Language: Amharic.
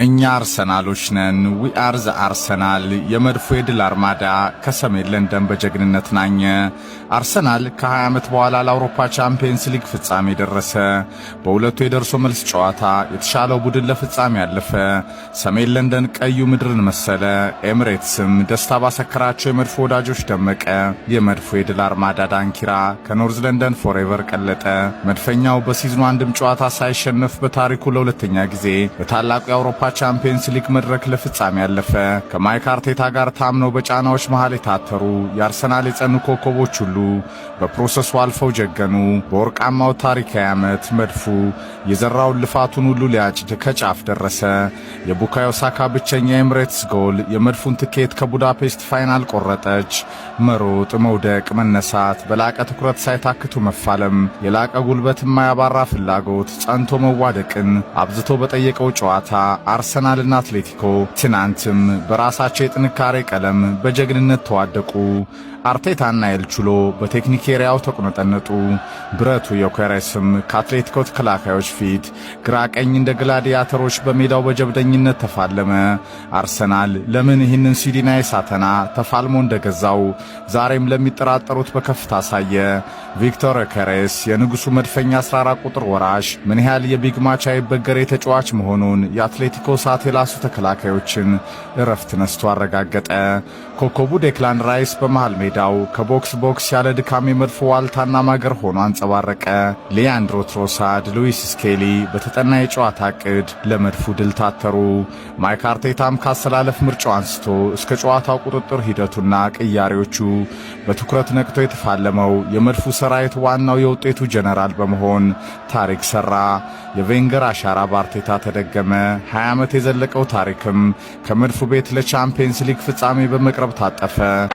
እኛ አርሰናሎች ነን ዊ አር ዘ አርሰናል የመድፎ የድል አርማዳ ከሰሜን ለንደን በጀግንነት ናኘ። አርሰናል ከ20 ዓመት በኋላ ለአውሮፓ ቻምፒየንስ ሊግ ፍጻሜ ደረሰ። በሁለቱ የደርሶ መልስ ጨዋታ የተሻለው ቡድን ለፍጻሜ ያለፈ። ሰሜን ለንደን ቀዩ ምድርን መሰለ። ኤምሬትስም ደስታ ባሰከራቸው የመድፎ ወዳጆች ደመቀ። የመድፎ የድል አርማዳ ዳንኪራ ከኖርዝ ለንደን ፎሬቨር ቀለጠ። መድፈኛው በሲዝኑ አንድም ጨዋታ ሳይሸነፍ በታሪኩ ለሁለተኛ ጊዜ በታላቁ የአውሮፓ ቻምፒየንስ ሊግ መድረክ ለፍጻሜ ያለፈ። ከማይክ አርቴታ ጋር ታምነው በጫናዎች መሃል የታተሩ የአርሰናል የጸኑ ኮከቦች ሁሉ በፕሮሰሱ አልፈው ጀገኑ። በወርቃማው ታሪካዊ ዓመት መድፉ የዘራውን ልፋቱን ሁሉ ሊያጭድ ከጫፍ ደረሰ። የቡካዮ ሳካ ብቸኛ የኤምሬትስ ጎል የመድፉን ትኬት ከቡዳፔስት ፋይናል ቆረጠች። መሮጥ፣ መውደቅ፣ መነሳት፣ በላቀ ትኩረት ሳይታክቱ መፋለም፣ የላቀ ጉልበት የማያባራ ፍላጎት፣ ጸንቶ መዋደቅን አብዝቶ በጠየቀው ጨዋታ አርሰናልና አትሌቲኮ ትናንትም በራሳቸው የጥንካሬ ቀለም በጀግንነት ተዋደቁ። አርቴታና ኤልቹሎ በቴክኒክ ኤሪያው ተቆነጠነጡ። ብረቱ ዮኬሬስም ከአትሌቲኮ ተከላካዮች ፊት ግራ ቀኝ እንደ ግላዲያተሮች በሜዳው በጀብደኝነት ተፋለመ። አርሰናል ለምን ይህንን ሲዲናይ ሳተና ተፋልሞ እንደገዛው ዛሬም ለሚጠራጠሩት በከፍታ አሳየ። ቪክቶር ዮኬሬስ የንጉሱ መድፈኛ 14 ቁጥር ወራሽ ምን ያህል የቢግ ማች አይበገሬ ተጫዋች መሆኑን የአትሌቲኮ ሳት የላሱ ተከላካዮችን እረፍት ነስቶ አረጋገጠ። ኮከቡ ዴክላን ራይስ በመሃል ሜዳው ከቦክስ ቦክስ ያለ ድካም የመድፎ ዋልታና ማገር ሆኖ አንጸባረቀ። ሊያንድሮ ትሮሳድ፣ ሉዊስ ስኬሊ በተጠና የጨዋታ ዕቅድ ለመድፉ ድል ታተሩ። ማይክ አርቴታም ካሰላለፍ ምርጫው አንስቶ እስከ ጨዋታው ቁጥጥር ሂደቱና ቅያሬዎቹ በትኩረት ነቅቶ የተፋለመው የመድፉ ሰራዊት ዋናው የውጤቱ ጀነራል በመሆን ታሪክ ሰራ። የቬንገር አሻራ በአርቴታ ተደገመ። 20 ዓመት የዘለቀው ታሪክም ከመድፉ ቤት ለቻምፒየንስ ሊግ ፍጻሜ በመቅረብ ታጠፈ።